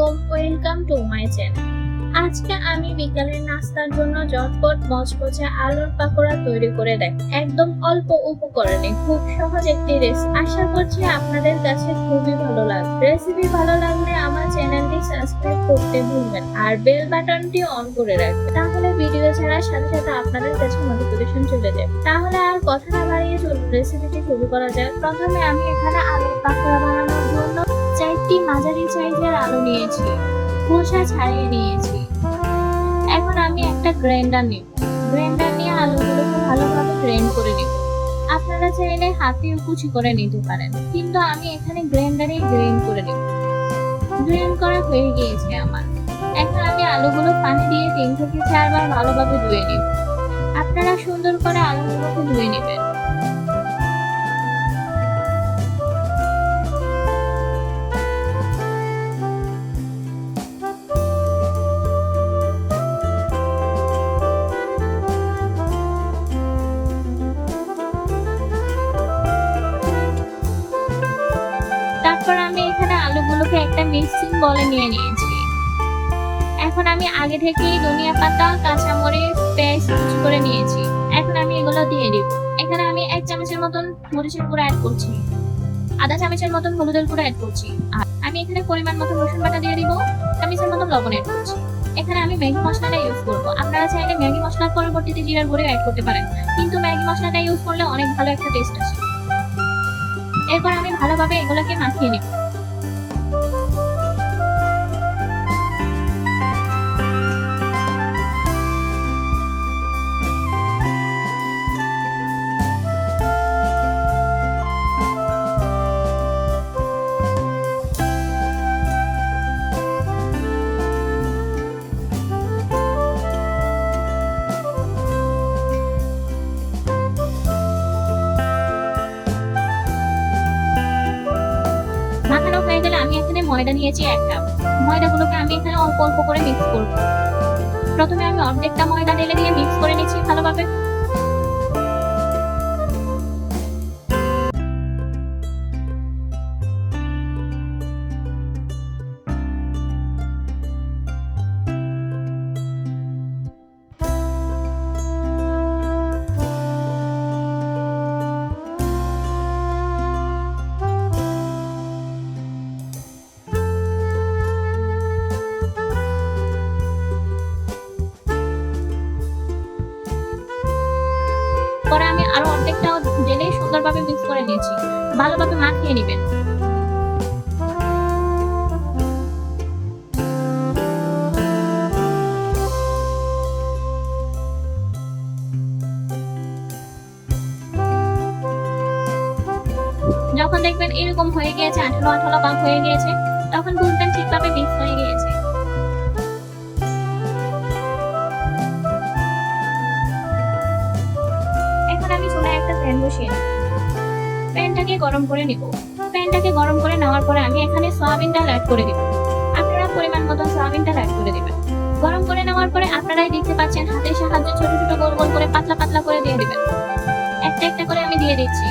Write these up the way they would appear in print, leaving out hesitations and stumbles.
আলাইকুম, welcome to my channel. আজকে আমি বিকালের নাস্তার জন্য ঝটপট মচমচে আলুর পাকোড়া তৈরি করে দেখ একদম অল্প উপকরণে খুব সহজ একটি রেসিপি। আশা করছি আপনাদের কাছে খুবই ভালো লাগবে। রেসিপি ভালো লাগলে আমার চ্যানেলটি সাবস্ক্রাইব করতে ভুলবেন আর বেল বাটনটি অন করে রাখবেন, তাহলে ভিডিও ছাড়ার সাথে সাথে আপনাদের কাছে নোটিফিকেশন চলে যাবে। তাহলে আর কথা না বাড়িয়ে চলুন রেসিপিটি শুরু করা যাক। প্রথমে আমি এখানে আলুর পাকোড়া বানানোর জন্য 4টি মাঝারি সাইজের আলু নিয়েছি, খোসা ছাড়িয়ে নিয়েছি। এখন আমি একটা গ্রাইন্ডার নিব। গ্রাইন্ডার নিয়ে আলুগুলোকে ভালোভাবে গ্রাইন্ড করে নিব। আপনারা চাইলে হাতেও কুচি করে নিতে পারেন, কিন্তু আমি এখানে গ্রাইন্ডারেই গ্রাইন্ড করে নিব। গ্রাইন্ড করা হয়ে গিয়েছে আমার। এখন আমি আলুগুলো পানি দিয়ে 3 থেকে 4 বার ভালোভাবে ধুয়ে নিব। আপনারা সুন্দর করে আলুগুলোকে ধুয়ে নেবেন। তারপর আমি এখানে আলুগুলোকে একটা মিক্সিং বলে নিয়ে নিয়েছি। এখন আমি আগে থেকেই ধনিয়া পাতা, কাঁচামরিচ, পেঁয়াজ কুচি করে নিয়েছি। এখন আমি এগুলো দিয়ে দিব। এখানে আমি 1 চামচের মতন মরিচের গুঁড়া অ্যাড করছি, আধা চামচের মতন হলুদের গুঁড়া অ্যাড করছি, আর আমি এখানে পরিমাণ মতো রসুন বাটা দিয়ে দিব, চামচের মতন লবণ অ্যাড করছি। এখানে আমি ম্যাগি মশলাটা ইউজ করব। আপনারা চাইলে ম্যাগি মশলার পরিবর্তে জিরার গুঁড়ো অ্যাড করতে পারেন, কিন্তু ম্যাগি মশলাটা ইউজ করলে অনেক ভালো একটা টেস্ট আসে। এরপর আমি ভালোভাবে এগুলোকে মাখিয়ে নেব। মাখানো হয়ে গেলে আমি এখানে ময়দা নিয়েছি 1 কাপ। ময়দাগুলোকে আমি এখানে অল্প অল্প করে মিক্স করব। প্রথমে আমি অর্ধেকটা ময়দা ঢেলে দিয়ে মিক্স করে নিচ্ছি ভালোভাবে। পরে আমি আরো অর্ধেকটা ঢেলে সুন্দরভাবে মিক্স করে নিয়েছি। ভালোভাবে মাখিয়ে নেবেন। যখন দেখবেন এরকম হয়ে গিয়েছে, আঠালো আঠালো ভাব হয়ে গিয়েছে, তখন বুঝবেন ঠিকভাবে মিক্স হয়ে গিয়েছে। এখন আমি চুলায় একটা প্যান বসিয়ে নেব। প্যানটাকে গরম করে নেব। প্যানটাকে গরম করে নেওয়ার পরে আমি এখানে সয়াবিন তেল অ্যাড করে দেব। আপনারা পরিমাণ মতো সয়াবিন তেল অ্যাড করে দেবেন। গরম করে নেওয়ার পরে আপনারাই দেখতে পাচ্ছেন হাতের সাহায্যে ছোট ছোট গোল গোল করে পাতলা পাতলা করে দিয়ে দিবেন। একটা একটা করে আমি দিয়ে দিচ্ছি।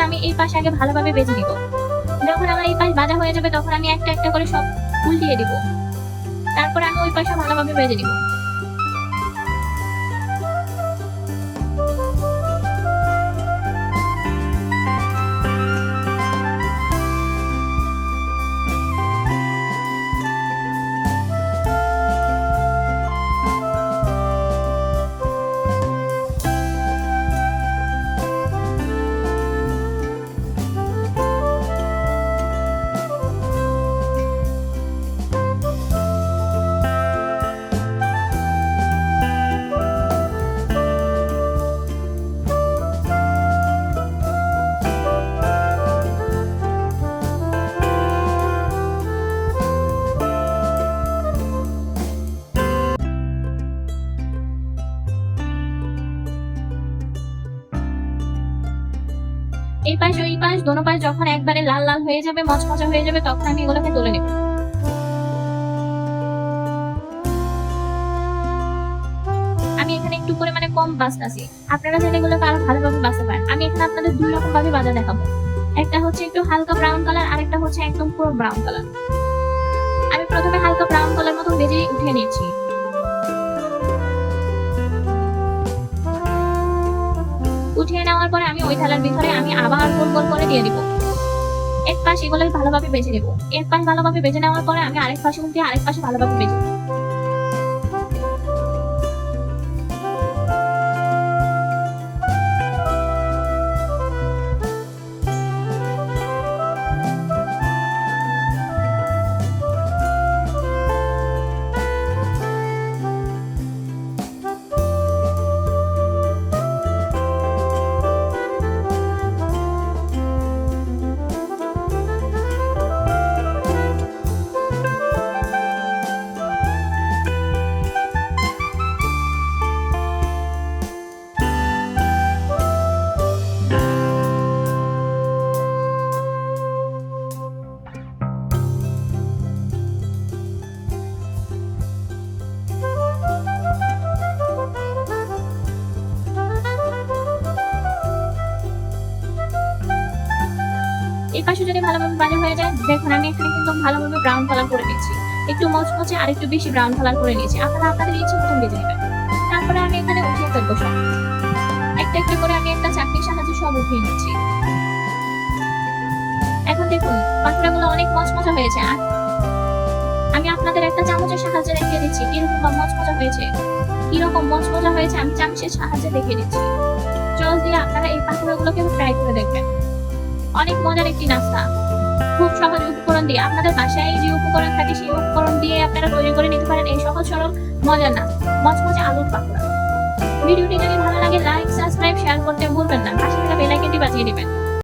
আমি এই পাশ আগে ভালোভাবে ভেজে নিব। যখন আমার এই পাশ ভাজা হয়ে যাবে তখন আমি একটা একটা করে সব উল্টিয়ে দিব। তারপর আমি ওই পাশে ভালোভাবে ভেজে নিব। যখন একবারে লাল লাল হয়ে যাবে, মচমচা হয়ে যাবে, তখন আমি এগুলোকে তুলে নেব। আমি এখানে একটু পরিমাণে কম বাছতাছি, আপনারা চাইলে এগুলোকে আরো ভালোভাবে বাছতে পারেন। আমি এখানে আপনাদের দুই রকম ভাবে ভাজা দেখাবো, একটা হচ্ছে একটু হালকা ব্রাউন কালার, আর একটা হচ্ছে একদম পুরো ব্রাউন কালার। আমি প্রথমে হালকা ব্রাউন কালার মতো ভেজে উঠিয়ে নিচ্ছি। উঠিয়ে নেওয়ার পরে আমি ওই থালার ভিতরে আমি আবার গোল গোল করে দিয়ে দিব। এক পাশ এগুলো ভালোভাবে ভেজে নেব। এক পাশ ভালোভাবে ভেজে নেওয়ার পরে আমি আরেক পাশে উল্টিয়ে আরেক পাশে ভালোভাবে ভেজে নেব। এই পাশে যদি ভালোভাবে ভাজা হয়ে যায়, দেখুন আমি এখানে কিন্তু ভালোভাবে ব্রাউন কালার করে দিচ্ছি। একটু মচমচে আর একটু বেশি ব্রাউন কালার করে নিয়েছি। আপনারা আপনাদের ইচ্ছে মতন ভেজে নেবেন। তারপরে আমি এখানে উঠিয়ে ফেলবো সব। একটা একটা করে আমি একটা চাকনির সাহায্যে সব উঠিয়ে নিচ্ছি। এখন দেখুন পাকোড়াগুলো অনেক মচমচা হয়েছে। আমি আপনাদের একটা চামচের সাহায্যে দেখিয়ে দিচ্ছি কিরকম মচমচা হয়েছে। কিরকম মচমচা হয়েছে আমি চামচের সাহায্যে দেখিয়ে দিচ্ছি। চল দিয়ে আপনারা এই পাকোড়াগুলোকে ট্রাই করে দেখবেন। অনেক মজার একটি নাস্তা, খুব সহজ উপকরণ দিয়ে। আপনাদের বাসায় যে উপকরণ থাকে সেই উপকরণ দিয়ে আপনারা তৈরি করে নিতে পারেন এই সহজ সরল মজার নাস্তা, মচমচে আলুর পাকোড়া। ভিডিওটি যদি ভালো লাগে